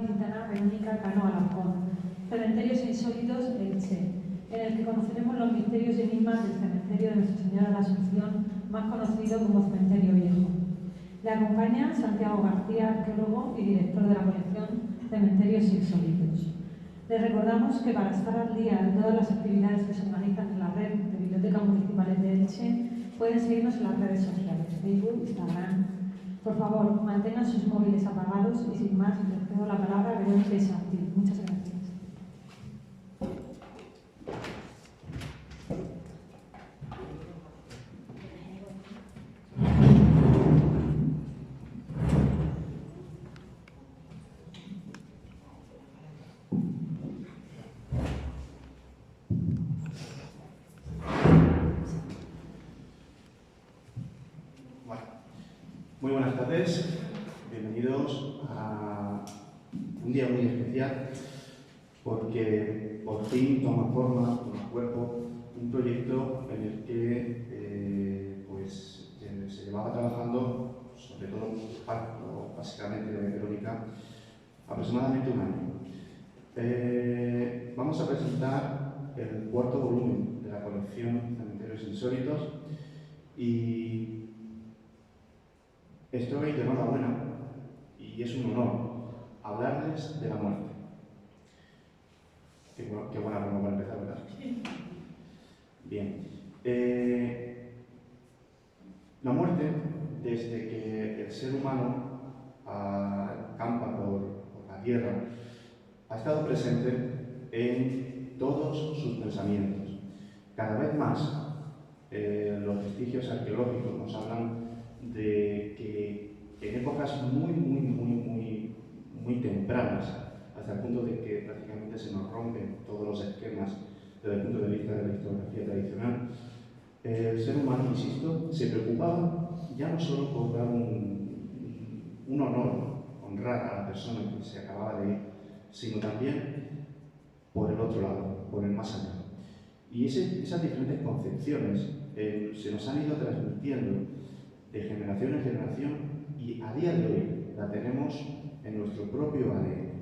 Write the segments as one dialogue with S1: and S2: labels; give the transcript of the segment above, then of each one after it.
S1: Gitana Verónica Cano Alarcón, Cementerios Insólitos Elche, en el que conoceremos los misterios y enigmas del cementerio de Nuestra Señora de la Asunción, más conocido como Cementerio Viejo. Le acompaña Santiago García, arqueólogo y director de la colección Cementerios Insólitos. Les recordamos que para estar al día de todas las actividades que se organizan en la red de Bibliotecas Municipales de Elche, pueden seguirnos en las redes sociales, Facebook, Instagram. Por favor, mantengan sus móviles apagados y sin más, les cedo la palabra a Verónica y Santi. Muchas gracias.
S2: Muy buenas tardes, bienvenidos a un día muy especial porque por fin toma forma, toma cuerpo, un proyecto en el que se llevaba trabajando, sobre todo básicamente de Verónica, aproximadamente un año. Vamos a presentar el cuarto volumen de la colección Cementerios Insólitos y estoy de enhorabuena y es un honor hablarles de la muerte. Qué buena forma para empezar, ¿verdad? Bien. La muerte, desde que el ser humano campa por la tierra, ha estado presente en todos sus pensamientos. Cada vez más, los vestigios arqueológicos nos hablan de que en épocas muy tempranas, hasta el punto de que prácticamente se nos rompen todos los esquemas desde el punto de vista de la historiografía tradicional, el ser humano, insisto, se preocupaba ya no solo por dar un honor, honrar a la persona que se acababa de ir, sino también por el otro lado, por el más allá. Y esas diferentes concepciones se nos han ido transmitiendo de generación en generación y a día de hoy la tenemos en nuestro propio ADN.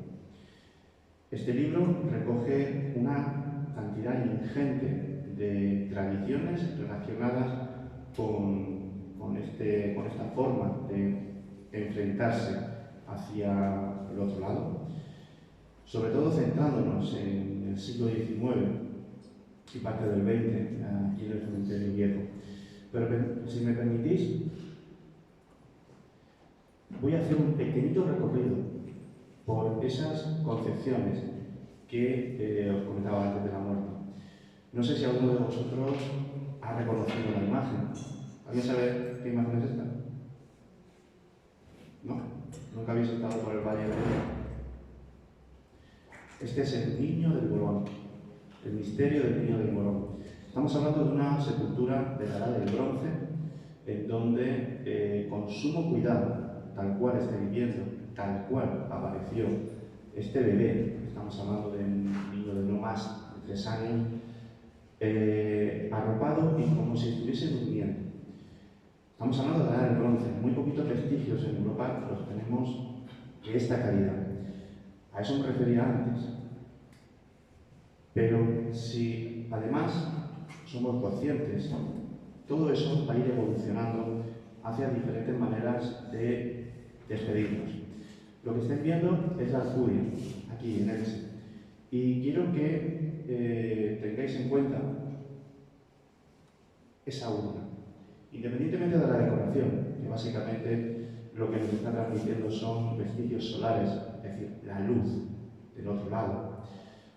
S2: Este libro recoge una cantidad ingente de tradiciones relacionadas con esta forma de enfrentarse hacia el otro lado, sobre todo centrándonos en el siglo XIX y parte del XX, aquí en el Cementerio Viejo. Pero si me permitís, voy a hacer un pequeñito recorrido por esas concepciones que os comentaba antes de la muerte. No sé si alguno de vosotros ha reconocido la imagen. ¿Alguien sabe qué imagen es esta? ¿No? ¿Nunca habéis estado por el Valle de Elche? Este es el Niño del Morón, el misterio del Niño del Morón. Estamos hablando de una sepultura de la Edad del Bronce, en donde con sumo cuidado, tal cual esté viviendo, tal cual apareció este bebé, estamos hablando de un niño de no más de 3 años, arropado y como si estuviese durmiendo. Estamos hablando de la Edad del Bronce, muy poquitos vestigios en Europa los tenemos de esta calidad. A eso me refería antes. Pero si además somos conscientes, todo eso va a ir evolucionando hacia diferentes maneras de despedirnos. Lo que estáis viendo es la Alcudia, aquí en Elche. Y quiero que tengáis en cuenta esa urna. Independientemente de la decoración, que básicamente lo que nos está transmitiendo son vestigios solares, es decir, la luz del otro lado,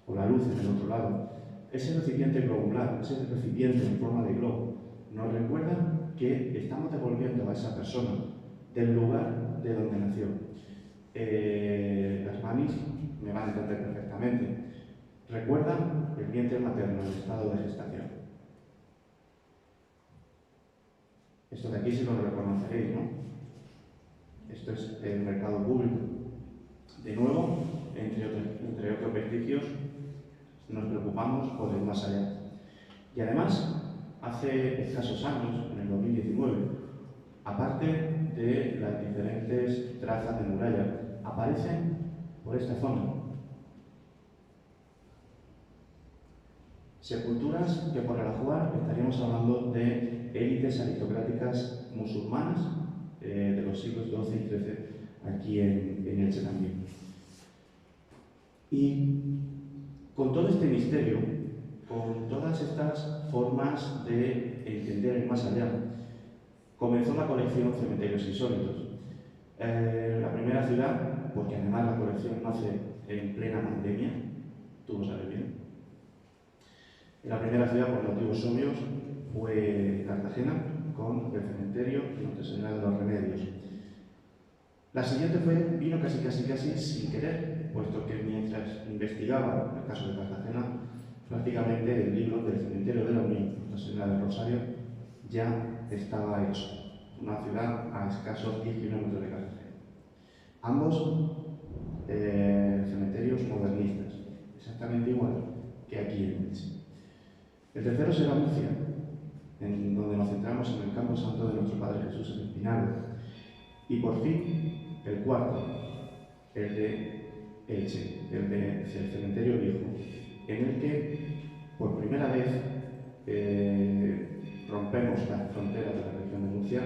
S2: o la luz en el otro lado, ese recipiente globular, ese recipiente en forma de globo, nos recuerda que estamos devolviendo a esa persona del lugar de donde nació. Las mamis me van a entender perfectamente. Recuerdan el vientre materno, el estado de gestación. Esto de aquí sí lo reconoceréis, ¿no? Esto es el mercado público. De nuevo, entre otros vestigios, nos preocupamos por el más allá. Y además, hace escasos años, en el 2019, aparte de las diferentes trazas de muralla, aparecen por esta zona. Sepulturas que por el ajuar estaríamos hablando de élites aristocráticas musulmanas de los siglos XII y XIII aquí en Elche también. Y con todo este misterio, con todas estas formas de entender el más allá, comenzó la colección Cementerios Insólitos. La primera ciudad, porque además la colección nace en plena pandemia, tú lo sabes bien. La primera ciudad, por motivos obvios, fue Cartagena, con el cementerio de Nuestra Señora de los Remedios. La siguiente vino casi sin querer, puesto que mientras investigaba el caso de Cartagena, prácticamente el libro del cementerio de la Unión, Nuestra Señora del Rosario, ya estaba hecho. Una ciudad a escasos 10 kilómetros de Cartagena. Ambos cementerios modernistas, exactamente igual que aquí en Elche. El tercero será Murcia, en donde nos centramos en el campo santo de nuestro Padre Jesús en Espinal. Y por fin, el cuarto, el de Elche, el cementerio viejo, en el que por primera vez rompemos las fronteras de la región de Murcia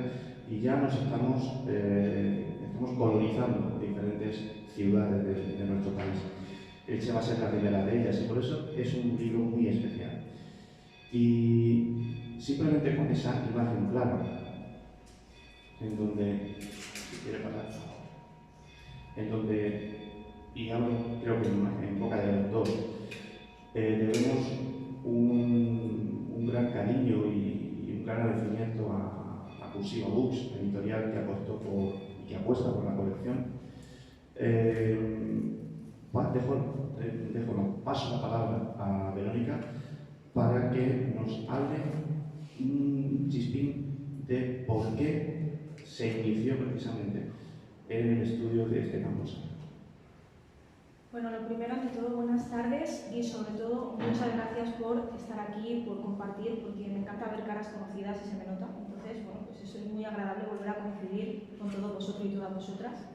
S2: y ya nos estamos colonizando diferentes ciudades de nuestro país. Elche va a ser la primera de ellas y por eso es un libro muy especial. Y simplemente con esa imagen clara, en donde, si quiere pasar, en donde, y hablo creo que en boca de los dos, debemos un gran cariño y un gran agradecimiento a Cursiva Books, editorial que apostó que apuesta por la colección. Paso la palabra a Verónica para que nos hable un chispín de por qué se inició precisamente en el estudio de este campus.
S3: Bueno, lo primero, ante todo, buenas tardes y sobre todo muchas gracias por estar aquí, por compartir, porque me encanta ver caras conocidas y se me nota. Entonces, bueno, pues eso es muy agradable volver a coincidir con todos vosotros y todas vosotras.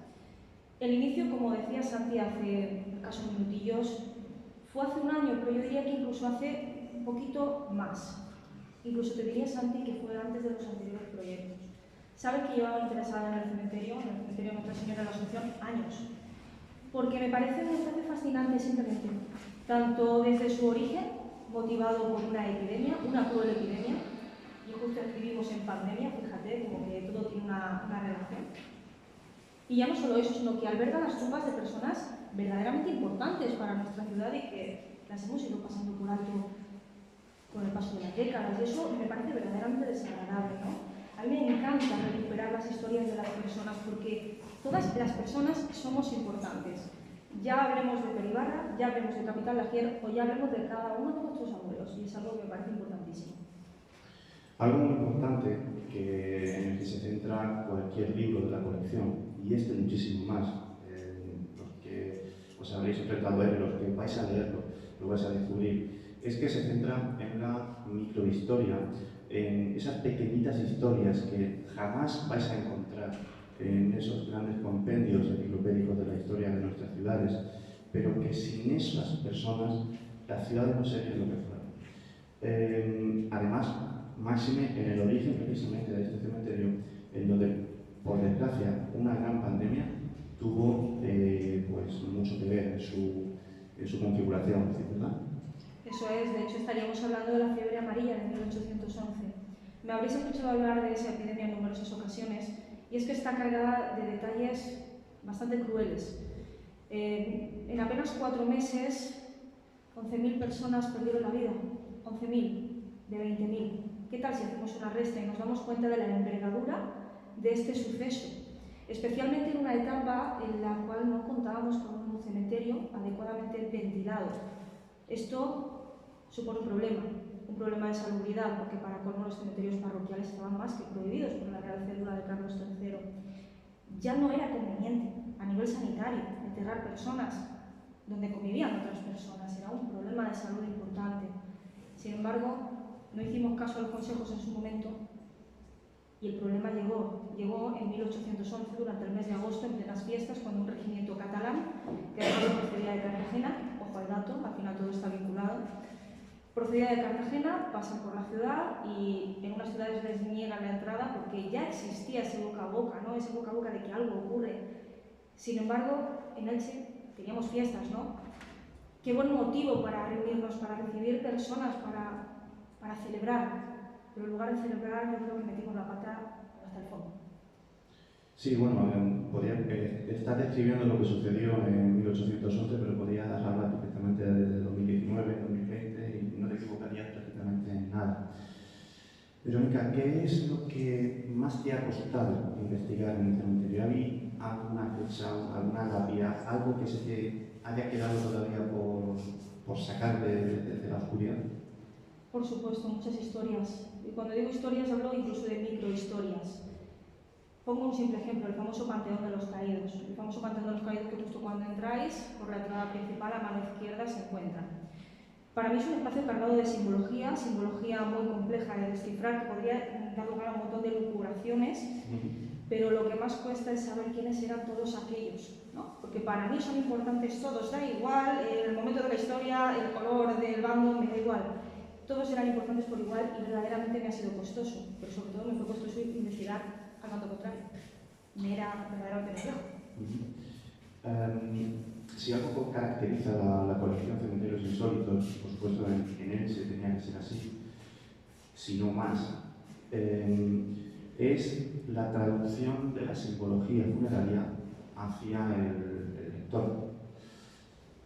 S3: El inicio, como decía Santi hace escasos minutillos, fue hace un año, pero yo diría que incluso hace un poquito más. Incluso te diría, Santi, que fue antes de los anteriores proyectos. Sabes que llevaba interesada en el cementerio de Nuestra Señora de la Asunción, años. Porque me parece un espacio fascinante simplemente, tanto desde su origen, motivado por una epidemia, una cruel epidemia, y justo escribimos en pandemia, fíjate, como que todo tiene una relación. Y ya no solo eso, sino que alberga las tumbas de personas verdaderamente importantes para nuestra ciudad y que las hemos ido pasando por alto con el paso de las décadas, y eso me parece verdaderamente desagradable, ¿no? A mí me encanta recuperar las historias de las personas porque todas las personas somos importantes. Ya hablemos de Peribarra, ya hablemos de Capital Lagier o ya hablemos de cada uno de nuestros abuelos, y es algo que me parece importantísimo.
S2: Algo muy importante en el que se centra cualquier libro de la colección, y este muchísimo más, los que os habréis enfrentado a él, los que vais a leerlo, lo vais a descubrir, es que se centra en la microhistoria, en esas pequeñitas historias que jamás vais a encontrar en esos grandes compendios enciclopédicos de la historia de nuestras ciudades, pero que sin esas personas las ciudades no serían lo que fueron. Además, máxime en el origen precisamente de este cementerio, en donde, por desgracia, una gran pandemia tuvo pues mucho que ver en su configuración, ¿verdad?
S3: Eso es, de hecho estaríamos hablando de la fiebre amarilla de 1811. Me habréis escuchado hablar de esa epidemia en numerosas ocasiones, y es que está cargada de detalles bastante crueles. En apenas 4 meses, 11.000 personas perdieron la vida, 11.000 de 20.000. ¿Qué tal si hacemos una resta y nos damos cuenta de la envergadura de este suceso? Especialmente en una etapa en la cual no contábamos con un cementerio adecuadamente ventilado. Esto supone un problema de salubridad, porque para colmo los cementerios parroquiales estaban más que prohibidos por la Real Cédula de Carlos III. Ya no era conveniente, a nivel sanitario, enterrar personas donde convivían otras personas, era un problema de salud importante. Sin embargo, no hicimos caso a los consejos en su momento Y el problema llegó en 1811, durante el mes de agosto, en plenas fiestas, cuando un regimiento catalán, que además procedía de Cartagena, ojo al dato, al final todo está vinculado, procedía de Cartagena, pasan por la ciudad y en unas ciudades les niegan la entrada porque ya existía ese boca a boca, ¿no? Ese boca a boca de que algo ocurre. Sin embargo, en Elche teníamos fiestas, ¿no? Qué buen motivo para reunirnos, para recibir personas, para celebrar. Pero en lugar de celebrar, yo creo que metimos la pata hasta el fondo.
S2: Sí, bueno, estás describiendo lo que sucedió en 1811, pero podrías hablar perfectamente desde 2019, 2020 y no te equivocarías prácticamente en nada. Verónica, ¿qué es lo que más te ha costado investigar en el cementerio? ¿Hay alguna fecha, alguna lápida, algo que se te haya quedado todavía por sacar de la oscuridad?
S3: Por supuesto, muchas historias. Y cuando digo historias hablo incluso de microhistorias. Pongo un simple ejemplo, el famoso Panteón de los Caídos. El famoso Panteón de los Caídos que justo cuando entráis, por la entrada principal a mano izquierda se encuentra. Para mí es un espacio cargado de simbología muy compleja de descifrar, que podría dar lugar a un montón de lucubraciones, pero lo que más cuesta es saber quiénes eran todos aquellos, ¿no? Porque para mí son importantes todos, da igual el momento de la historia, el color del bando, me da igual. Todos eran importantes por igual y verdaderamente me ha sido costoso, pero sobre todo me fue costoso investigar al bando contrario. Me era verdaderamente
S2: Si algo caracteriza la colección Cementerios Insólitos, por supuesto en Elche tenía que ser así, si no más, es la traducción de la simbología funeraria hacia el lector.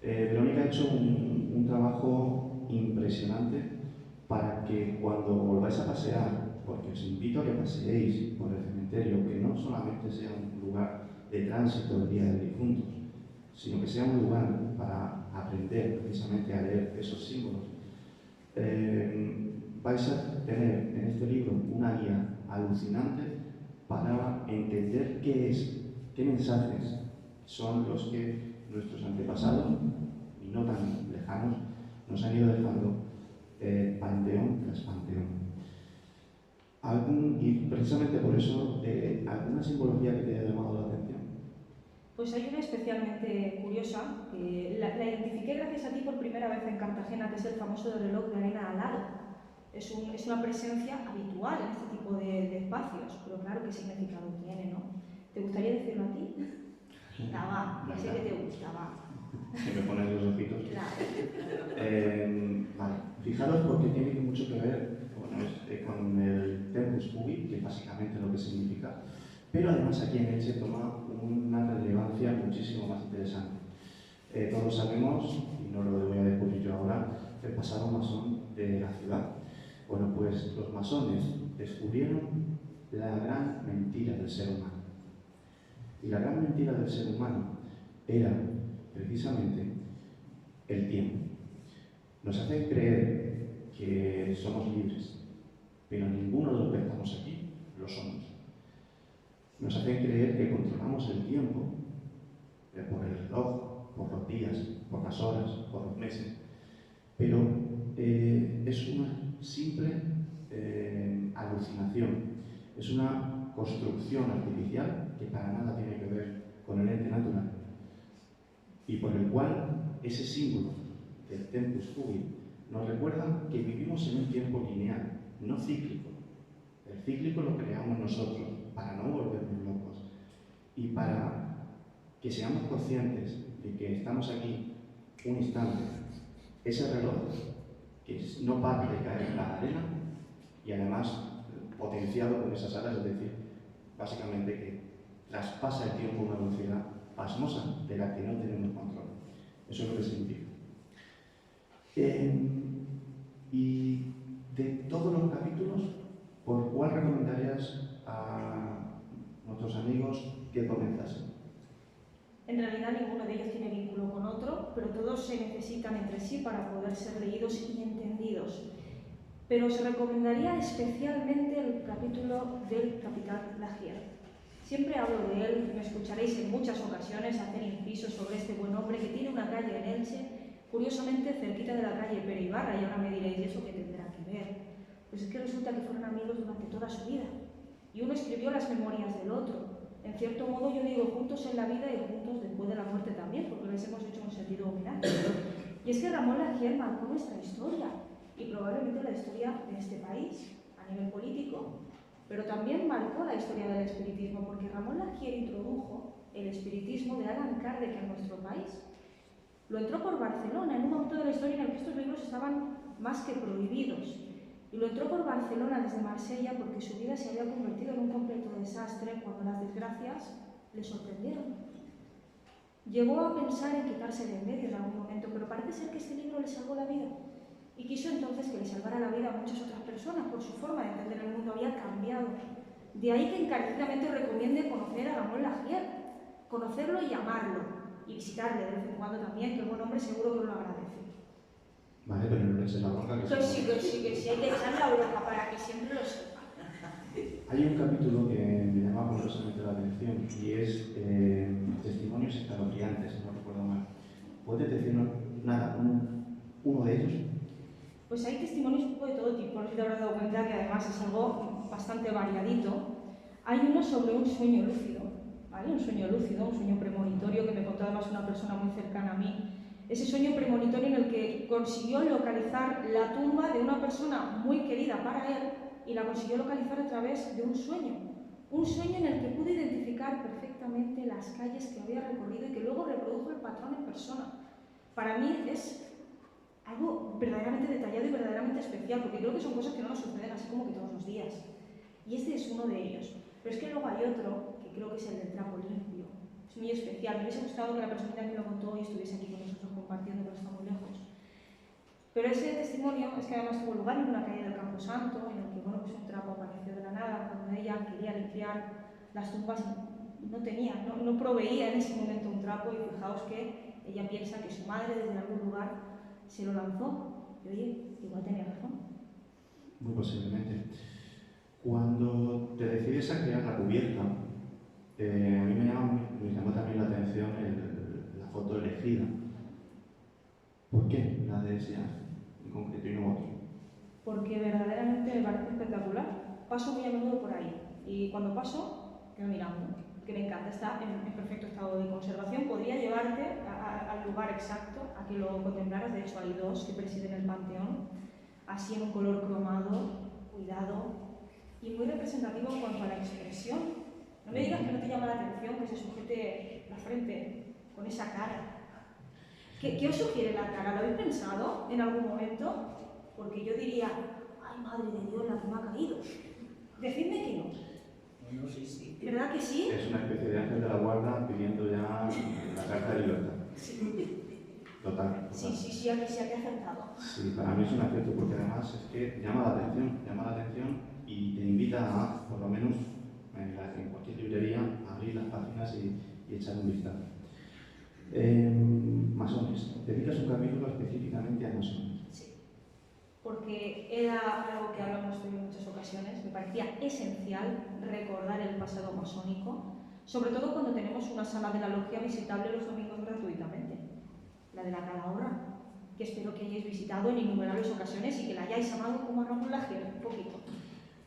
S2: Verónica ha hecho un trabajo impresionante para que cuando volváis a pasear, porque os invito a que paseéis por el cementerio, que no solamente sea un lugar de tránsito del Día de Difuntos, sino que sea un lugar para aprender precisamente a leer esos símbolos. Vais a tener en este libro una guía alucinante para entender qué mensajes son los que nuestros antepasados, y no tan lejanos, nos han ido dejando panteón tras panteón. Y precisamente por eso, ¿alguna simbología que te haya llamado la atención?
S3: Pues hay una especialmente curiosa, que la identifiqué gracias a ti por primera vez en Cartagena, que es el famoso reloj de arena alado. Es una presencia habitual en este tipo de espacios, pero claro, ¿qué significado tiene, no? ¿Te gustaría decirlo a ti? Venga, va, ya sé que te gusta, va.
S2: Que me pones los ojitos.
S3: Claro.
S2: Vale, fijaros porque tiene mucho que ver con el Tempus Fugit, que es básicamente lo que significa, pero además aquí en Elche toma una relevancia muchísimo más interesante. Todos sabemos, y no lo voy a descubrir yo ahora, el pasado masón de la ciudad. Bueno, pues los masones descubrieron la gran mentira del ser humano. Y la gran mentira del ser humano era precisamente el tiempo. Nos hacen creer que somos libres, pero ninguno de los que estamos aquí lo somos. Nos hacen creer que controlamos el tiempo por el reloj, por los días, por las horas, por los meses, pero es una simple alucinación, es una construcción artificial que para nada tiene que ver con el ente natural y por el cual ese símbolo del Tempus Fugit nos recuerda que vivimos en un tiempo lineal, no cíclico. El cíclico lo creamos nosotros para no volvernos locos y para que seamos conscientes de que estamos aquí un instante. Ese reloj que no para de caer en la arena y además potenciado con esas alas, es decir, básicamente que traspasa el tiempo a una velocidad pasmosa de la que no tenemos control. Eso es lo que significa. Y de todos los capítulos, ¿por cuál recomendarías a nuestros amigos que comenzasen?
S3: En realidad ninguno de ellos tiene vínculo con otro, pero todos se necesitan entre sí para poder ser leídos y entendidos. Pero os recomendaría especialmente el capítulo del Capitán Lagier. Siempre hablo de él, me escucharéis en muchas ocasiones hacer incisos sobre este buen hombre que tiene una calle en Elche, curiosamente cerquita de la calle Pere Ibarra, y ahora me diréis, ¿y eso qué tendrá que ver? Pues es que resulta que fueron amigos durante toda su vida. y uno escribió las memorias del otro. En cierto modo yo digo juntos en la vida y juntos después de la muerte también, porque les hemos hecho un sentido homenaje. Y es que Ramón Lagier marcó nuestra historia y probablemente la historia de este país a nivel político, pero también marcó la historia del espiritismo, porque Ramón Lagier introdujo el espiritismo de Allan Kardec en nuestro país. Lo entró por Barcelona, en un momento de la historia en el que estos libros estaban más que prohibidos. Y lo entró por Barcelona desde Marsella porque su vida se había convertido en un completo desastre cuando las desgracias le sorprendieron. Llegó a pensar en quitarse de en medio en algún momento, pero parece ser que este libro le salvó la vida. Y quiso entonces que le salvara la vida a muchas otras personas, por su forma de entender el mundo había cambiado. De ahí que encarecidamente recomiende conocer a Ramón Lagier, conocerlo y amarlo, y visitarle de vez en cuando también, que el buen hombre seguro que lo agradece.
S2: Vale, pero no le eches la bronca.
S3: Que sí, hay que echar la bronca para que siempre lo sepa.
S2: Hay un capítulo que me llama poderosamente la atención y es testimonios escalofriantes, si no recuerdo mal. ¿Puedes decirnos uno de ellos?
S3: Pues hay testimonios un poco de todo tipo, no sé si te habrás dado cuenta que además es algo bastante variadito. Hay uno sobre un sueño lúcido, ¿vale? Un sueño lúcido, un sueño premonitorio que me contó además una persona muy cercana a mí. Ese sueño premonitorio en el que consiguió localizar la tumba de una persona muy querida para él y la consiguió localizar a través de un sueño en el que pudo identificar perfectamente las calles que había recorrido y que luego reprodujo el patrón en persona. Para mí es algo verdaderamente detallado y verdaderamente especial, porque creo que son cosas que no nos suceden así como que todos los días. Y este es uno de ellos. Pero es que luego hay otro, que creo que es el del trapo limpio. Es muy especial. Me hubiese gustado que la persona que lo contó hoy estuviese aquí con nosotros compartiendo, pero está muy lejos. Pero ese testimonio es que además tuvo lugar en una calle del Campo Santo, en el que bueno, pues un trapo apareció de la nada cuando ella quería limpiar las tumbas y no proveía en ese momento un trapo, y fijaos que ella piensa que su madre desde algún lugar se lo lanzó. Y oye, igual tenía razón.
S2: Muy posiblemente. Cuando te decides a crear la cubierta, a mí me llamó también la atención la foto elegida. ¿Por qué la de ese en concreto y no otro?
S3: Porque verdaderamente me parece espectacular. Paso muy a menudo por ahí y cuando paso quedo mirando, que me encanta, está en perfecto estado de conservación. Podría llevarte al lugar exacto a que lo contemplaras. De hecho hay dos que presiden el panteón, así en un color cromado, cuidado y muy representativo en cuanto a la expresión. No me digas que no te llama la atención que se sujete la frente con esa cara. ¿Qué os sugiere la cara? ¿Lo habéis pensado en algún momento? Porque yo diría, ay madre de Dios, la que me ha caído. Decidme que no.
S4: No, sí.
S3: ¿Verdad que sí?
S2: Es una especie de ángel de la guarda pidiendo ya la carta de libertad.
S3: Sí.
S2: Total.
S3: Sí, aquí se ha acertado.
S2: Sí, para mí es un acierto porque además es que llama la atención y te invita a, por lo menos en cualquier librería, a abrir las páginas y echar un vistazo. Masones. Dedicas un capítulo específicamente a masones.
S3: Sí, porque era algo que hablamos en muchas ocasiones. Me parecía esencial recordar el pasado masónico, sobre todo cuando tenemos una sala de la logia visitable los domingos gratuitamente, la de la Calahorra, que espero que hayáis visitado en innumerables ocasiones y que la hayáis amado como a Ramón Lagier, un poquito.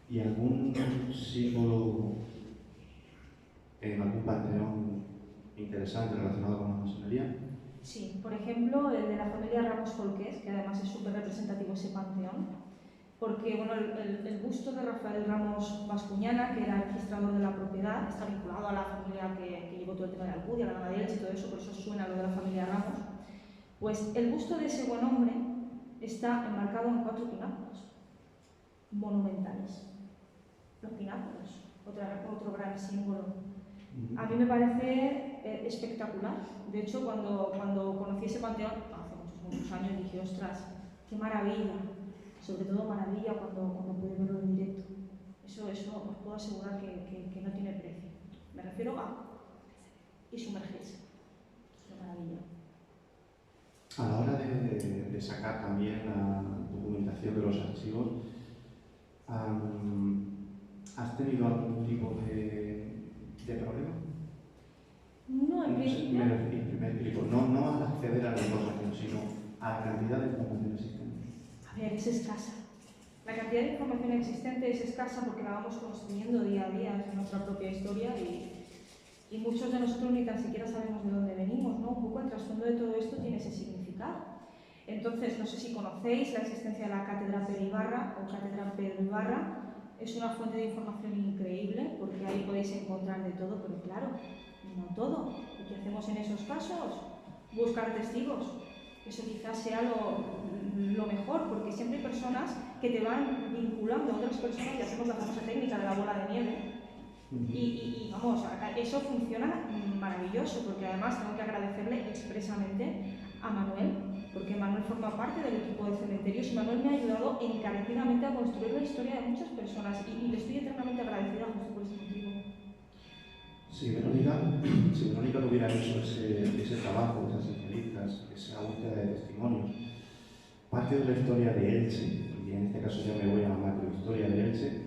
S2: ¿Y algún símbolo en algún panteón interesante relacionado con la masonería?
S3: Sí, por ejemplo, el de la familia Ramos Folqués, que además es súper representativo ese panteón, porque bueno, el busto de Rafael Ramos Bascuñana, que era el registrador de la propiedad, está vinculado a la familia que llevó todo el tema de la Alcudia, la ganadería y todo eso, por eso suena lo de la familia Ramos. Pues el busto de ese buen hombre está enmarcado en 4 pináculos monumentales. Los pináculos, otro gran símbolo. A mí me parece espectacular. De hecho, cuando conocí ese panteón, hace muchos años, dije, ostras, qué maravilla. Sobre todo maravilla cuando pude verlo en directo. Eso os puedo asegurar que no tiene precio. Me refiero a y sumergirse. Es una maravilla.
S2: A la hora de sacar también la documentación de los archivos, ¿has tenido algún tipo de problema?
S3: No, en principio.
S2: Me explico. No al acceder a la información, sino a la cantidad de información existente.
S3: A ver, es escasa. La cantidad de información existente es escasa porque la vamos construyendo día a día en nuestra propia historia y muchos de nosotros ni tan siquiera sabemos de dónde venimos, ¿no? Un poco el trasfondo de todo esto tiene ese significado. Entonces, no sé si conocéis la existencia de la Cátedra Pedro Ibarra o Cátedra Pedro Ibarra. Es una fuente de información increíble porque ahí podéis encontrar de todo, pero claro, no todo. ¿Y qué hacemos en esos casos? Buscar testigos. Eso quizás sea lo mejor, porque siempre hay personas que te van vinculando a otras personas y hacemos la famosa técnica de la bola de nieve. Y vamos, eso funciona maravilloso, porque además tengo que agradecerle expresamente a Manuel, porque Manuel forma parte del equipo de cementerios y Manuel me ha ayudado encarecidamente a construir la historia de muchas personas y le estoy eternamente agradecida justo por ese motivo.
S2: Si Verónica no hubiera hecho ese trabajo, esas entrevistas, esa búsqueda de testimonios, parte de la historia de Elche, y en este caso ya me voy a la macrohistoria de Elche,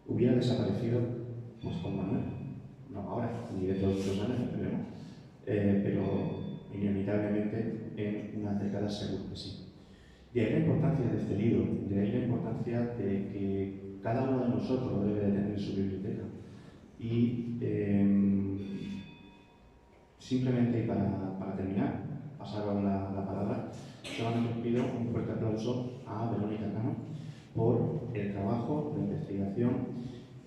S2: hubiera desaparecido pues con Manuel. No ahora, ni de todos los años, esperemos, pero inevitablemente en unas décadas seguro que sí. De ahí la importancia de este libro, de ahí la importancia de que cada uno de nosotros debe de tener su biblioteca. Y simplemente, y para terminar, pasar la palabra, solamente os pido un fuerte aplauso a Verónica Cano por el trabajo, la investigación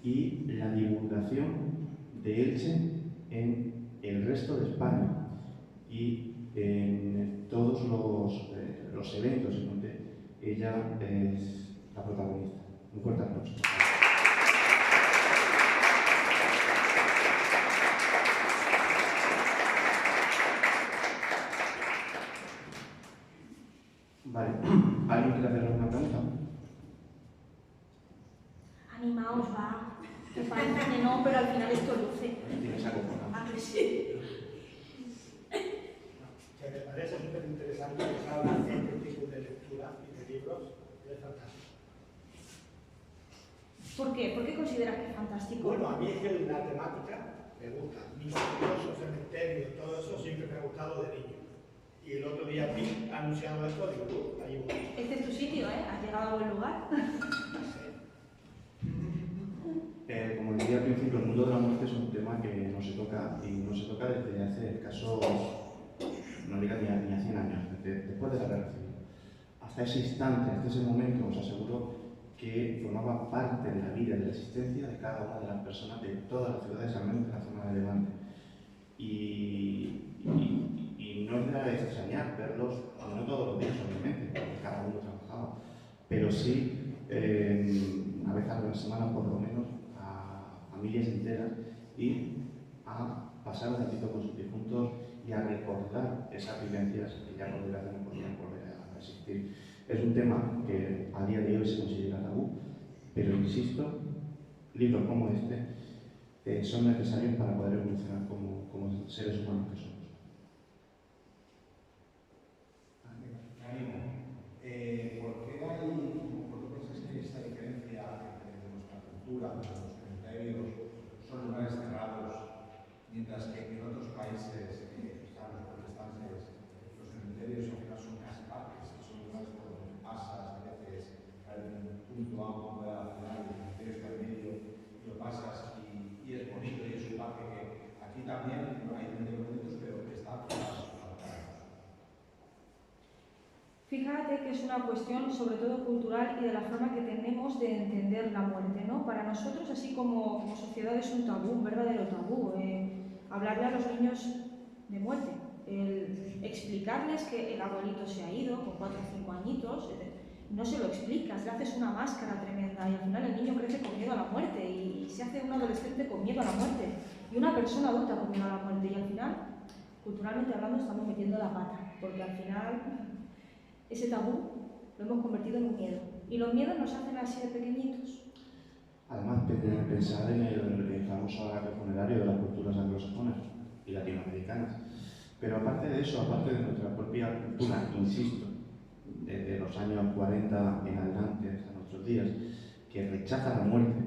S2: y la divulgación de Elche en el resto de España y en todos los eventos en donde ella es la protagonista. Un fuerte aplauso. Vale. ¿Alguien quiere hacer alguna pregunta?
S3: Animaos, va. Que parece que no, pero al final esto luce.
S2: Tienes algo por
S3: Ah, que sí.
S4: Que me parece súper interesante que se habla de este tipo de lectura y de libros, es fantástico.
S3: ¿Por qué? ¿Por qué consideras que es fantástico?
S4: Bueno, a mí es que la temática me gusta. Misterioso, cementerio, todo eso siempre me ha gustado de niño. Y el otro día vi anunciado esto, digo, ahí voy.
S3: Este es tu sitio, ¿eh? Has llegado a buen lugar.
S2: Como decía al principio, el mundo de la muerte es un tema que no se toca, y no se toca desde hace escasos, no diga ni a 100 años, después de la Guerra Civil. Hasta ese instante, hasta ese momento, os aseguro que formaba parte de la vida y de la existencia de cada una de las personas de todas las ciudades, al menos de la zona de Levante. Y no era de extrañar verlos, no todos los días, obviamente, porque cada uno trabajaba, pero sí una vez a la semana, por lo menos, a familias enteras y a pasar un ratito con sus difuntos y a recordar esas vivencias que ya por desgracia no podían volver a existir. Es un tema que a día de hoy se considera tabú, pero insisto, libros como este son necesarios para poder evolucionar como seres humanos que somos.
S5: ¿Por qué piensas que hay esta diferencia entre nuestra cultura, los cementerios son lugares cerrados, mientras que en otros países, los protestantes, los cementerios al final son casi parques, son lugares por donde pasas a veces al punto A, un punto B de la ciudad, y el cementerio está en medio, y lo pasas y es bonito y es un parque que aquí también hay cementerios bonitos, pero están cerrados.
S3: Fíjate que es una cuestión sobre todo cultural y de la forma que tenemos de entender la muerte, ¿no? Para nosotros, así como sociedad, es un tabú, un verdadero tabú. Hablarle a los niños de muerte, explicarles que el abuelito se ha ido con 4 o 5 añitos, no se lo explicas, le haces una máscara tremenda y al final el niño crece con miedo a la muerte y se hace un adolescente con miedo a la muerte y una persona adulta con miedo a la muerte y al final, culturalmente hablando, estamos metiendo la pata, porque al final ese tabú lo hemos convertido en un miedo. Y los miedos nos hacen así de pequeñitos.
S2: Además, pensar en el famoso agape funerario de las culturas anglosajonas y latinoamericanas. Pero aparte de eso, aparte de nuestra propia cultura, insisto, desde los años 40 en adelante hasta nuestros días, que rechaza la muerte,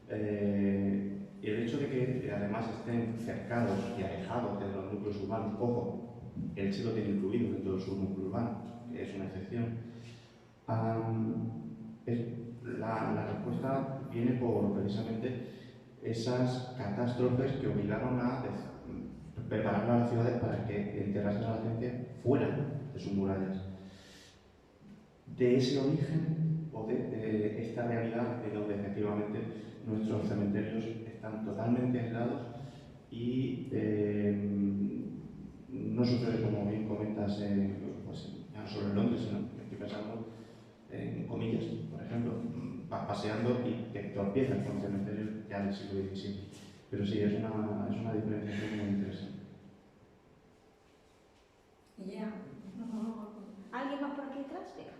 S2: el hecho de que además estén cercados y alejados de los núcleos urbanos, ojo, el Elche lo tiene incluido dentro de su núcleo urbano, que es una excepción, La respuesta viene por precisamente esas catástrofes que obligaron a preparar a las ciudades para que enterrasen a la gente fuera de sus murallas. De ese origen o de esta realidad de donde efectivamente nuestros cementerios están totalmente aislados y no sucede, como bien comentas, pues, ya no solo en Londres, sino que estoy pensando en comillas, por ejemplo, paseando y te tropiezas con cementerios ya del siglo XVII. Pero sí, es una diferenciación muy interesante.
S3: ¿Alguien más por aquí detrás? Venga.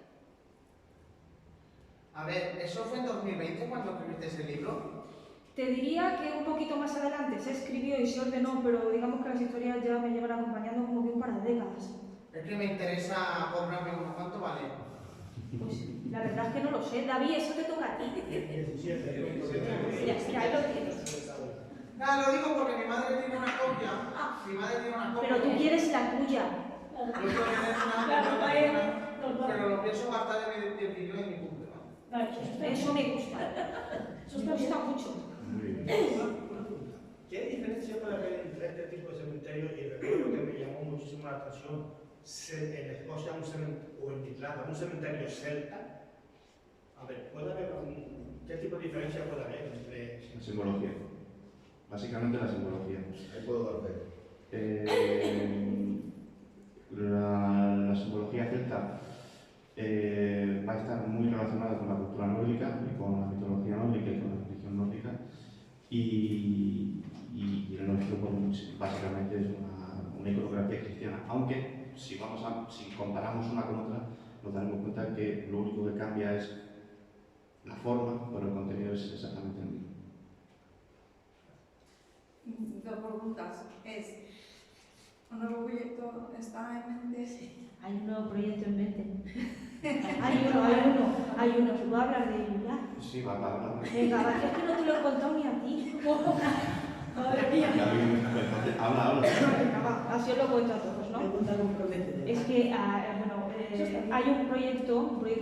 S6: A ver, ¿eso fue en 2020 cuando escribiste ese libro?
S3: Te diría que un poquito más adelante se escribió y se ordenó, pero digamos que las historias ya me llevan acompañando como que un par de décadas.
S6: Es que me interesa comprarme uno. ¿Cuánto vale?
S3: Pues la verdad es que no lo sé. David, eso te toca a ti.
S4: 17.
S3: Ya, ahí lo tienes.
S6: Nada, lo digo porque mi madre tiene una copia. Mi madre tiene una copia.
S3: Pero tú quieres la tuya.
S6: Yo quiero tener una, pero lo pienso gastar en el dinero de mi cumple.
S3: Eso me gusta. Eso me gusta mucho.
S2: Muy bien.
S4: ¿Qué diferencia puede haber entre este tipo de cementerio y recuerdo que me llamó muchísimo la atención en Escocia o en Irlanda, un cementerio celta? A ver, ¿qué tipo de diferencia puede haber entre...?
S2: La simbología. Básicamente la simbología.
S5: Ahí puedo dar fe.
S2: La simbología celta va a estar muy relacionada con la cultura nórdica y con la mitología nórdica y con la religión nórdica. Y el nuestro, pues, básicamente es una iconografía cristiana. Aunque, si comparamos una con otra, nos daremos cuenta que lo único que cambia es la forma, pero el contenido es exactamente el mismo.
S7: Dos preguntas. ¿Un nuevo proyecto está en mente?
S3: Hay un nuevo proyecto en mente. Hay uno. ¿Puedo hablar de ello ya?
S2: Sí, va.
S3: Venga, va, es que no te lo he contado ni a ti. Madre mía.
S2: Habla.
S3: Venga, va, así os lo cuento a todos, ¿no? Es que, hay un proyecto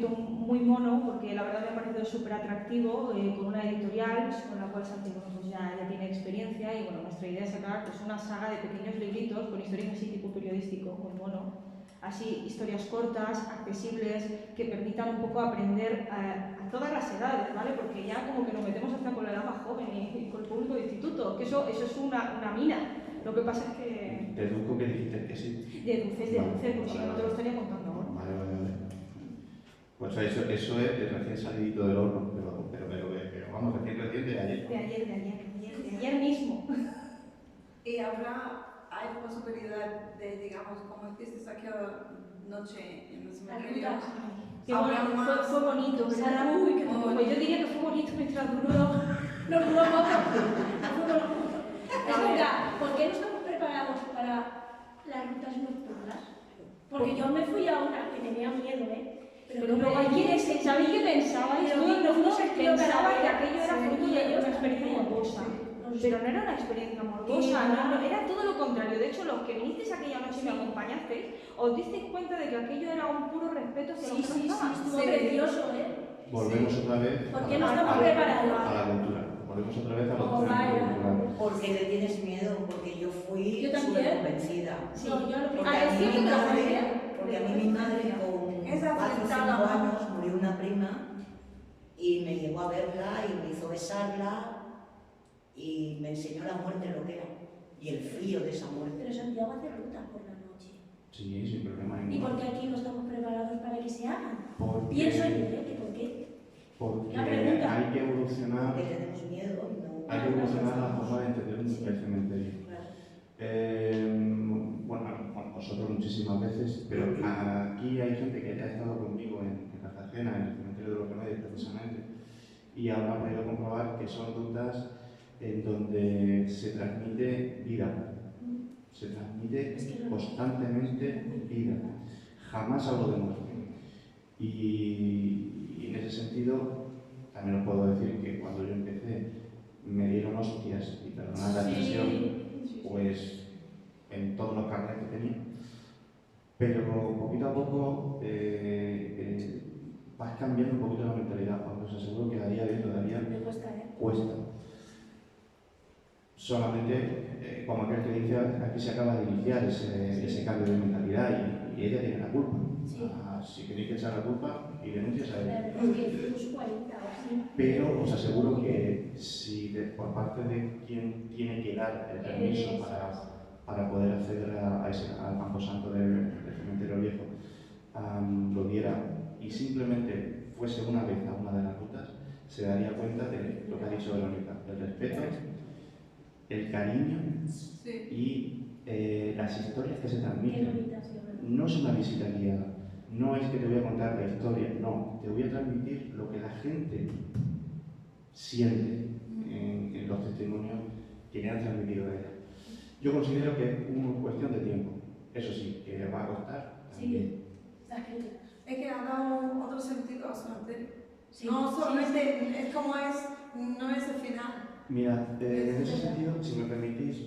S3: muy mono, porque la verdad me ha parecido súper atractivo, con una editorial con la cual Santi pues ya tiene experiencia y bueno, nuestra idea es sacar pues, una saga de pequeños libritos con historias así tipo periodístico, muy mono, así historias cortas, accesibles, que permitan un poco aprender a todas las edades, ¿vale? Porque ya como que nos metemos hasta con la edad más joven y con el público de instituto, que eso es una mina. Lo que pasa es que...
S2: Deduzco que dijiste que sí.
S3: Deduces, pues si no te lo estaría contando ahora.
S2: Vale. Pues eso es recién salidito del horno, pero vamos, recién de ayer.
S3: De ayer mismo.
S7: ¿Y hay posibilidad de, digamos, como hiciste aquella noche en los cementerios?
S3: Qué bonito, fue bonito, ¿verdad? Uy, qué bonito. Pues yo diría que fue bonito mientras duró. No duró poco.
S8: Es verdad, ¿por qué no estamos preparados para las rutas nocturnas? Porque yo me fui a una que tenía miedo,
S3: Pero luego hay quienes, ¿sabéis qué pensabais? Todo el mundo pensaba que aquello era fruto de una experiencia morbosa. Pero no era una experiencia morbosa, no, era todo lo contrario. De hecho, los que vinisteis aquella noche y me acompañasteis, os disteis cuenta de que aquello era un puro respeto hacia los que no estaban.
S8: estuvo precioso,
S2: Volvemos otra vez
S8: ¿Por qué no estamos preparados?
S2: a la cultura. Volvemos otra vez a la cultura.
S9: Porque le tienes miedo, porque yo fui
S8: Yo también.
S9: súper convencida.
S8: Sí, yo lo
S9: Porque a mí mi madre con
S7: Esa
S9: hace 5
S7: afectada.
S9: años murió una prima y me llevó a verla y me hizo besarla y me enseñó la muerte lo que era y el frío de esa muerte.
S8: Pero Santiago hace rutas por la noche.
S2: Sí, sin problema
S8: ¿Y
S2: ninguno.
S8: por qué aquí no estamos preparados para que se hagan?
S2: Porque-
S8: Pienso yo, que por qué.
S2: Porque
S8: La pregunta.
S2: hay que evolucionar.
S9: Porque tenemos miedo.
S2: Hay que evolucionar la forma de entender el cementerio. Bueno, vosotros muchísimas veces, pero aquí hay gente que ya ha estado conmigo en Cartagena, en el cementerio de los Remedios precisamente, y habrá podido comprobar que son rutas en donde se transmite vida, se transmite constantemente vida, jamás hablo de muerte. Y en ese sentido, también os puedo decir que cuando yo empecé me dieron hostias, y perdonad la expresión, pues en todos los carnes que tenía, pero poquito a poco va cambiando un poquito la mentalidad, aunque os aseguro que a día de hoy todavía cuesta. Solamente, como aquel que dice, aquí se acaba de iniciar ese cambio de mentalidad y ella tiene la culpa.
S8: Sí.
S2: Si queréis que echar la culpa y denuncias a ella.
S8: Porque
S2: Pero os aseguro que si por parte de quien tiene que dar el permiso para poder acceder al camposanto del cementerio viejo lo diera y simplemente fuese una vez a una de las rutas, se daría cuenta de lo que ha dicho Verónica, el respeto, el cariño y las historias que se transmiten. No es una visita guiada, no es que te voy a contar la historia, no, te voy a transmitir lo que la gente siente en los testimonios que le han transmitido a ella. Yo considero que es una cuestión de tiempo, eso sí, que va a costar también.
S7: Es que ha dado otro sentido a su cementerio.
S8: Sí,
S7: No solamente es como es, no es el final.
S2: Mira, en ese sentido, si me permitís,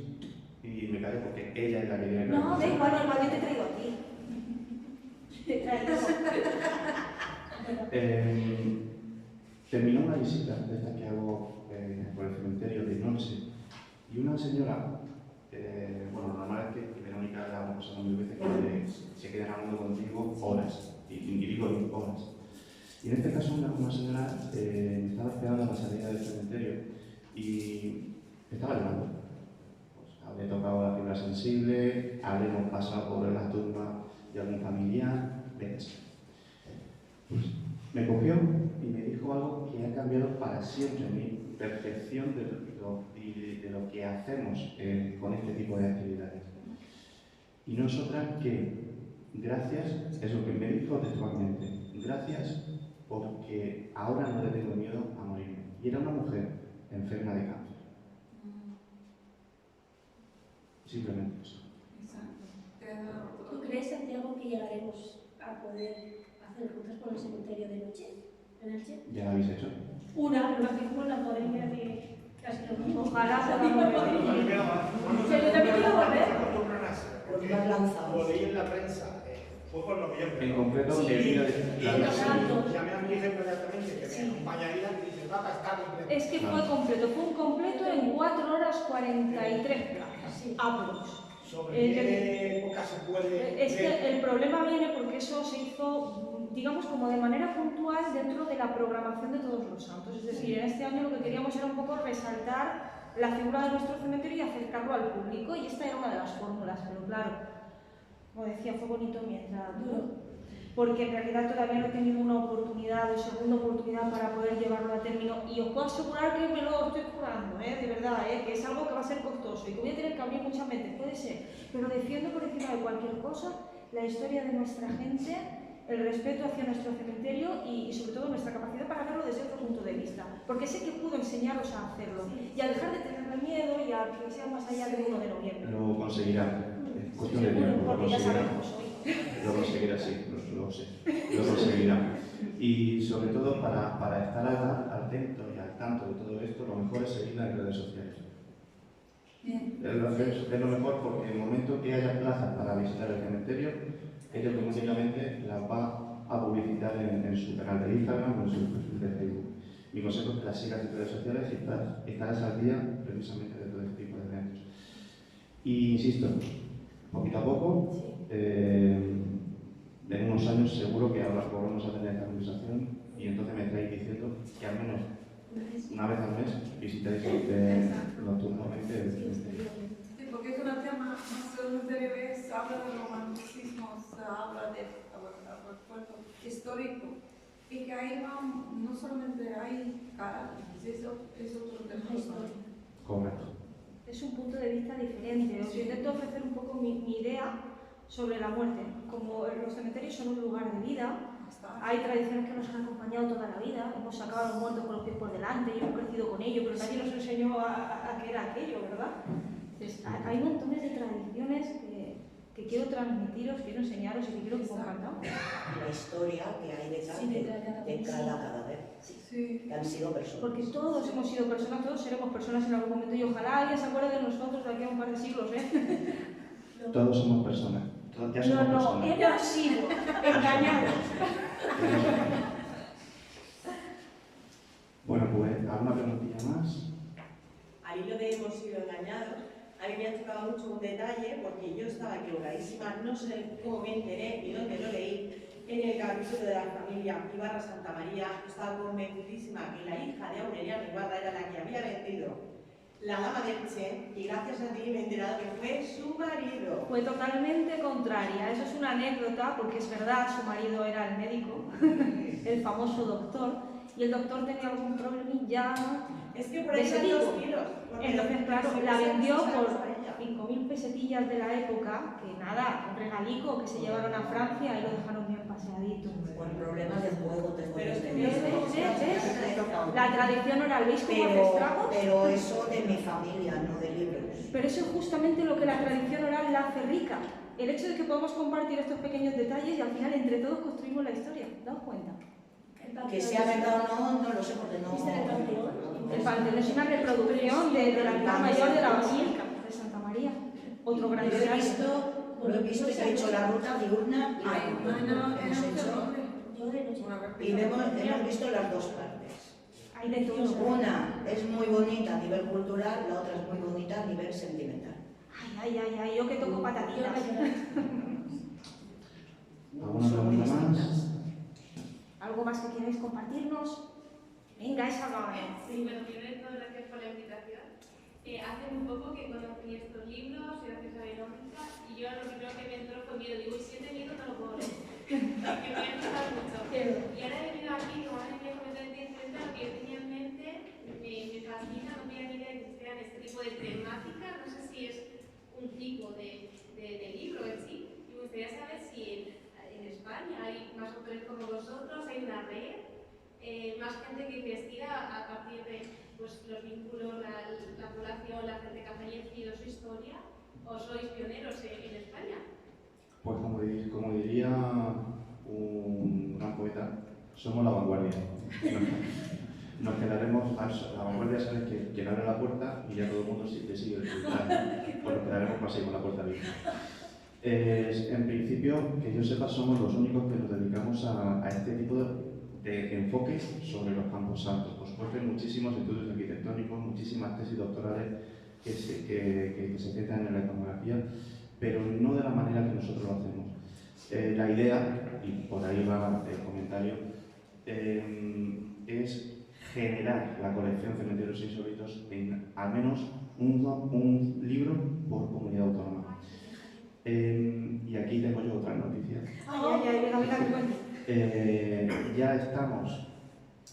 S2: y me callo porque ella es la que tiene que
S8: no, da igual, igual yo te traigo a ti.
S2: Terminó una visita de estas que hago por el cementerio de noche y una señora, bueno, lo normal es que Verónica le ha pasado mil veces que se quedan hablando contigo horas, y digo horas. Y en este caso una señora me estaba esperando a la salida del cementerio y estaba llorando. Pues habré tocado la fibra sensible, habremos pasado por la tumba de algún familiar, etc. Pues me cogió y me dijo algo que ha cambiado para siempre mi percepción de lo que hacemos con este tipo de actividades. Y no es otra que, gracias, es lo que me dijo textualmente, gracias porque ahora no le tengo miedo a morirme. Y era una mujer enferma de cáncer. Simplemente eso.
S8: ¿Tú crees, Santiago, que llegaremos a poder hacer rutas por el cementerio de noche?
S2: ¿Ya lo habéis hecho?
S8: Una, pero la hicimos la podería de casi lo mismo.
S3: Ojalá podamos repetir.
S8: Pero también quiero volver.
S4: Lo leí en la prensa, fue por noviembre.
S2: En concreto,
S8: Sí,
S2: el día de la
S4: Llamé a mi hija inmediatamente que me acompañaría y dice, va a estar completo.
S3: Es que fue completo, fue un completo en 4 horas 43 plazas. Aprox.
S4: ¿Sobre qué época se puede
S3: Es
S4: ver?
S3: que el problema viene porque eso se hizo, digamos, como de manera puntual dentro de la programación de Todos los Santos. Es decir, en este año lo que queríamos era un poco resaltar la figura de nuestro cementerio y acercarlo al público, y esta era una de las fórmulas, pero claro, como decía, fue bonito mientras duró. Porque en realidad todavía no he tenido una oportunidad o segunda oportunidad para poder llevarlo a término, y os puedo asegurar que me lo estoy jurando, de verdad, que es algo que va a ser costoso y que voy a tener que abrir muchas mentes, puede ser, pero defiendo por encima de cualquier cosa la historia de nuestra gente, el respeto hacia nuestro cementerio y sobre todo nuestra capacidad para verlo desde otro punto de vista, porque sé que puedo enseñaros a hacerlo y a dejar de tenerle miedo y a que sea más allá del 1 de noviembre.
S2: Lo conseguirá. Es cuestión de tiempo.
S3: Porque ya sabemos cómo soy.
S2: Lo conseguirá, sí, lo sé. Lo conseguirá. Y sobre todo para estar atento y al tanto de todo esto, lo mejor es seguirla en redes sociales.
S7: Bien.
S2: Es lo mejor porque en el momento que haya plazas para visitar el cementerio, ella automáticamente las va a publicitar en su canal de Instagram o en su perfil de Facebook. Mi consejo es que las sigas en redes sociales y estarás al día precisamente de todo este tipo de eventos. Y insisto, poquito a poco, en unos años seguro que ahora volvemos a tener esta conversación y entonces me estáis diciendo que al menos una vez al mes visitáis nocturnamente el cementerio.
S7: Sí, porque es un tema, nuestro cementerio habla de romanticismo, habla de puerto histórico, y que ahí van, no solamente hay cara, es otro tema.
S2: Correcto.
S3: Es un punto de vista diferente. Os intento ofrecer un poco mi idea sobre la muerte. Como los cementerios son un lugar de vida, hay tradiciones que nos han acompañado toda la vida, hemos sacado a los muertos con los pies por delante y hemos crecido con ello, pero nadie nos enseñó a qué era aquello, ¿verdad? Entonces, hay montones de tradiciones que quiero transmitiros, quiero enseñaros y que quiero que compartamos.
S9: La historia que hay detrás de cada cadáver, que han sido personas.
S3: Porque todos hemos sido personas, todos seremos personas en algún momento y ojalá alguien se acuerde de nosotros de aquí a un par de siglos,
S2: Todos somos personas. Ya somos personas.
S3: Hemos sido engañados.
S2: ¿alguna preguntilla más?
S10: Al hilo de hemos sido engañados, a mí me ha tocado mucho un detalle porque yo estaba equivocadísima, no sé cómo me enteré ni dónde lo leí. En el capítulo de la familia Ibarra Santa María, estaba convencidísima que la hija de Aureliano Ibarra era la que había vendido la dama de Elche, y gracias a ti me he enterado que fue su marido.
S3: Fue totalmente contraria. Eso es una anécdota porque es verdad, su marido era el médico, el famoso doctor, y el doctor tenía algún problemilla.
S10: Es que por ahí eran 2 kilos.
S3: Entonces, claro, la vendió por 5.000 pesetillas de la época, que nada, un regalico que se llevaron a Francia y lo dejaron bien paseadito.
S9: Por problemas de juego te
S10: Pero es que
S3: ¿Ves? La tradición oral, ¿veis cómo hace estragos?
S9: Pero eso de mi familia, no de libros.
S3: Pero eso es justamente lo que la tradición oral la hace rica. El hecho de que podamos compartir estos pequeños detalles y al final entre todos construimos la historia. ¿Daos cuenta?
S9: Que sea verdad o no, no lo sé porque no...
S3: El Panteón es una reproducción del altar mayor de la Basílica de Santa María. Otro gran
S9: Lo he visto y he hecho la ruta diurna y hemos visto las dos partes.
S3: Hay de todo.
S9: Una es muy bonita a nivel cultural, la otra es muy bonita a nivel sentimental.
S3: Ay, yo que toco patatitas.
S2: ¿Alguna pregunta más?
S3: ¿Algo más que queráis compartirnos? Venga, esa va.
S11: Sí, bueno, primero de todo, gracias por la invitación. Hace muy poco que conocí estos libros, gracias a Verónica, y yo lo primero que me entró fue miedo. Digo, y si es de miedo no lo puedo leer, porque me ha gustado mucho. Y ahora he venido aquí, digo, madre mía, como te entiendo, lo que yo tenía en mente, me fascina, no tenía ni idea de que existieran este tipo de temática, no sé si es un tipo de libro en sí, y me gustaría saber si en España hay más autores como vosotros, hay una red, más gente que investiga a partir de pues, los vínculos, la población, la gente que ha fallecido, su historia, o sois pioneros en España.
S2: Pues como diría un gran poeta, somos la vanguardia. Nos quedaremos, la vanguardia sabes que abre la puerta y ya todo el mundo le sigue el pulgar, pues nos quedaremos así con la puerta abierta. En principio, que yo sepa, somos los únicos que nos dedicamos a este tipo de enfoques sobre los campos santos. Por supuesto, hay muchísimos estudios arquitectónicos, muchísimas tesis doctorales que se centran en la iconografía, pero no de la manera que nosotros lo hacemos. La idea, y por ahí va el comentario, es generar la colección Cementerios Insólitos en al menos un libro por comunidad autónoma. Y aquí tengo yo otra noticia. Ya estamos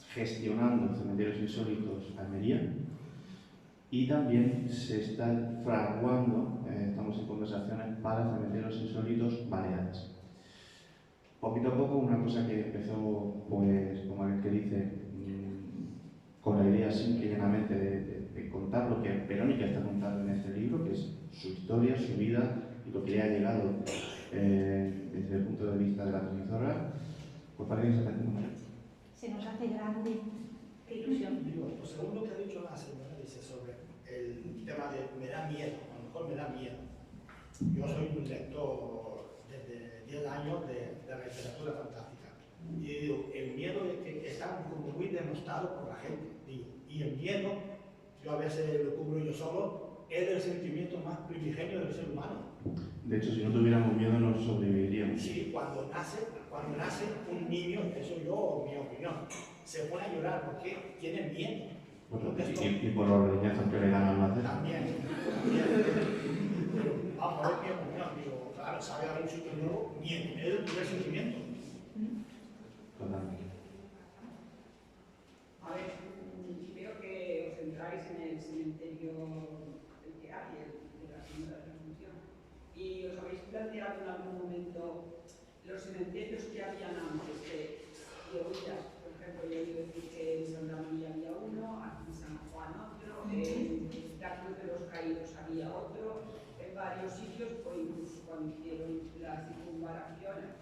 S2: gestionando Cementerios Insólitos Almería y también se está fraguando, estamos en conversaciones para Cementerios Insólitos Baleares. Poquito a poco, una cosa que empezó, pues, como aquel que dice, con la idea simple y llanamente de contar lo que Verónica está contando en este libro, que es su historia, su vida y lo que le ha llegado desde el punto de vista de la transmisora, pues parece que se está haciendo mal.
S3: Se nos hace grande. Qué ilusión.
S4: Digo, pues según lo que ha dicho la señora, dice sobre el tema de me da miedo, a lo mejor me da miedo. Yo soy un lector desde 10 años de la literatura fantástica. Y digo, el miedo es que está como muy denostado por la gente. Digo, y el miedo, yo a veces lo cubro yo solo, es el sentimiento más primigenio del ser humano.
S2: De hecho, si no tuviéramos miedo, no sobreviviríamos.
S4: Sí, cuando nace un niño, eso yo, mi opinión, se pone a llorar porque tiene miedo.
S2: Bueno, y por los leñazos que le dan al nacer.
S4: También. Pero vamos a ver mi opinión, digo, claro, sabe a un sitio nuevo, miedo, es el primer sentimiento.
S2: Totalmente.
S12: A ver, veo que os centráis en el cementerio del que hay, de la Señora de la Asunción. ¿Y os habéis planteado en algún momento los cementerios que habían antes de Huillas? Por ejemplo, yo he oído decir que en Santa María había uno, aquí en San Juan otro, en la Cruz de los Caídos había otro, en varios sitios, o incluso cuando hicieron la circunvalación,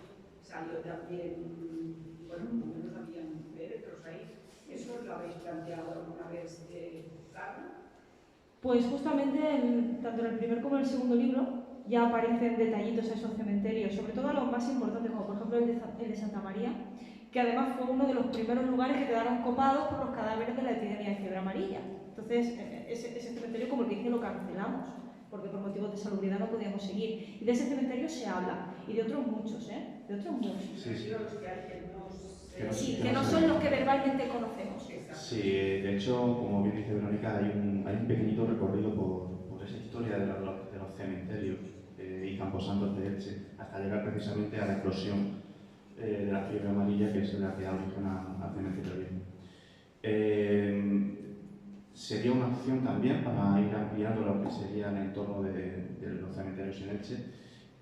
S12: salió también, bueno, por lo menos habían féretros ahí. ¿Eso lo habéis planteado alguna vez, Carmen?
S3: Pues justamente, tanto en el primer como en el segundo libro, ya aparecen detallitos a esos cementerios, sobre todo a los más importantes, como por ejemplo el de Santa María, que además fue uno de los primeros lugares que quedaron copados por los cadáveres de la epidemia de Amarilla. Entonces, ese cementerio, como el que dice, lo cancelamos, porque por motivos de salubridad no podíamos seguir. Y de ese cementerio se habla, y de otros muchos, ¿eh? De otros muchos.
S2: Sí,
S3: Que no son los que verbalmente conocemos.
S2: Sí, de hecho, como bien dice Verónica, hay un pequeñito recorrido por esa historia de los cementerios y camposantos de Elche, hasta llegar precisamente a la explosión de la fiebre amarilla, que es la que da origen al cementerio viejo. Sería una opción también para ir ampliando lo que sería el entorno de los cementerios en Elche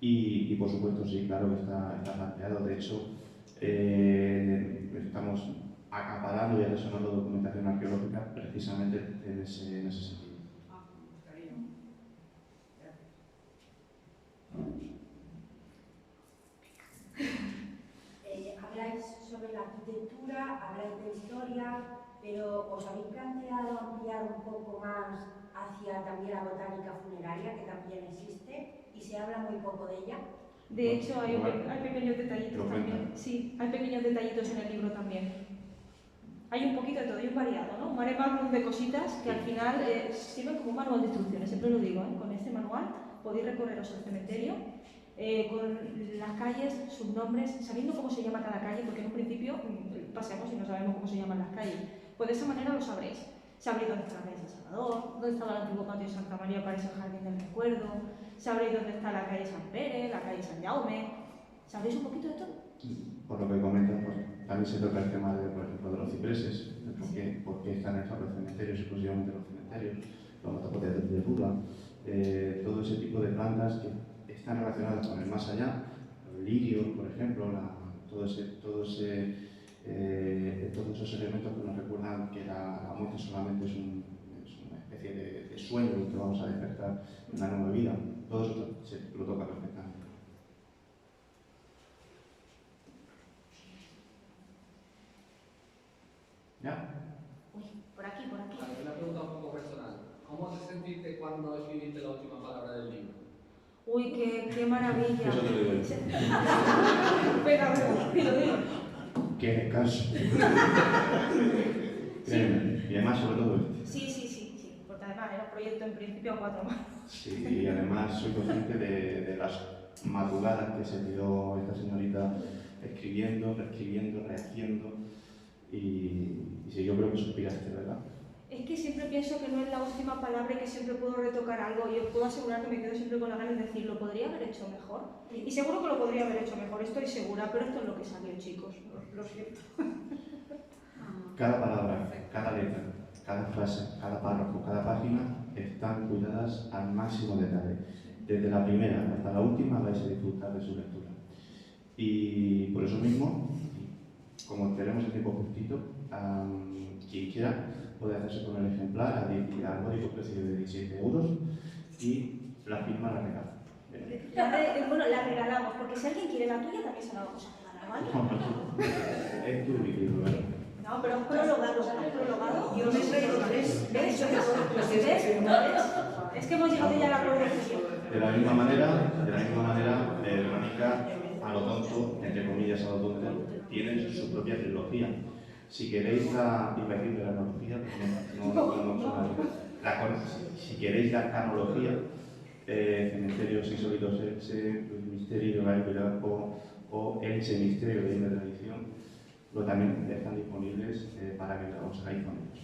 S2: y por supuesto, sí, claro que está planteado. De hecho, estamos acaparando y asesorando documentación arqueológica precisamente en ese sentido.
S13: Habláis sobre la arquitectura, habláis de historia, pero ¿os habéis planteado ampliar un poco más hacia también la botánica funeraria, que también existe, y se habla muy poco de ella?
S3: De hecho, hay pequeños detallitos también. Sí, hay pequeños detallitos en el libro también. Hay un poquito de todo, hay un variado, ¿no? Un mare magnum de cositas que al final sirven como un manual de instrucciones, siempre lo digo, ¿eh? Con este manual podéis recorreros el cementerio, con las calles, sus nombres, sabiendo cómo se llama cada calle, porque en un principio pasemos y no sabemos cómo se llaman las calles. Pues de esa manera lo sabréis. Sabréis dónde está la calle de San Salvador, dónde estaba el antiguo patio de Santa María para ese jardín del recuerdo, sabréis dónde está la calle San Pérez, la calle San Jaume, sabréis un poquito de todo.
S2: Por lo que comentan, pues, también se toca el tema de, por ejemplo, de los cipreses, de por qué están hechos los cementerios, exclusivamente los cementerios, los matapotes de Buda, todo ese tipo de plantas que están relacionadas con el más allá, los lirios, por ejemplo, todos esos elementos que nos recuerdan que la muerte solamente es una especie de sueño que vamos a despertar en una nueva vida. Todo eso se lo toca perfectamente. ¿Ya?
S3: Uy, por aquí, por aquí.
S14: Vale, una pregunta un poco personal. ¿Cómo te sentiste cuando escribiste la última palabra del libro?
S3: Uy, qué maravilla.
S2: Eso te lo digo yo.
S3: Venga, dilo.
S2: Qué descanso. Créeme. Y además, sobre todo este.
S3: Sí. Porque además era un proyecto en principio a 4 más.
S2: Sí, y además soy consciente de las madrugadas que se dio esta señorita escribiendo, reescribiendo, rehaciendo. Y sí, yo creo que suspiraste, ¿verdad?
S3: Es que siempre pienso que no es la última palabra y que siempre puedo retocar algo. Y os puedo asegurar que me quedo siempre con la ganas de decir, ¿lo podría haber hecho mejor? Y seguro que lo podría haber hecho mejor, estoy segura, pero esto es lo que salió, chicos. Lo siento.
S2: Cada palabra, cada letra, cada frase, cada párrafo, cada página están cuidadas al máximo detalle. Desde la primera hasta la última vais a disfrutar de su lectura. Y por eso mismo, como tenemos el tiempo justito, quien quiera puede hacerse con el ejemplar al módico precio de 17 € y la firma la regala.
S3: Bueno, la regalamos, porque si alguien quiere la tuya también se la vamos a regalar, ¿vale?
S2: Es tu libro, ¿verdad?
S3: No, pero es prologado.
S9: Yo me he traído 3.
S3: ¿Ves? Es que hemos llegado ya al acuerdo.
S2: De la misma manera, Verónica, a lo tonto, entre comillas, a lo tonto, tiene su propia trilogía. Si queréis la inversión de la cronología, si queréis la cronología, Cementerios Insólitos Elche, Luis Misterio de Velasco o Elche Misterio de la Tradición, también están disponibles para que os hagáis con ellos.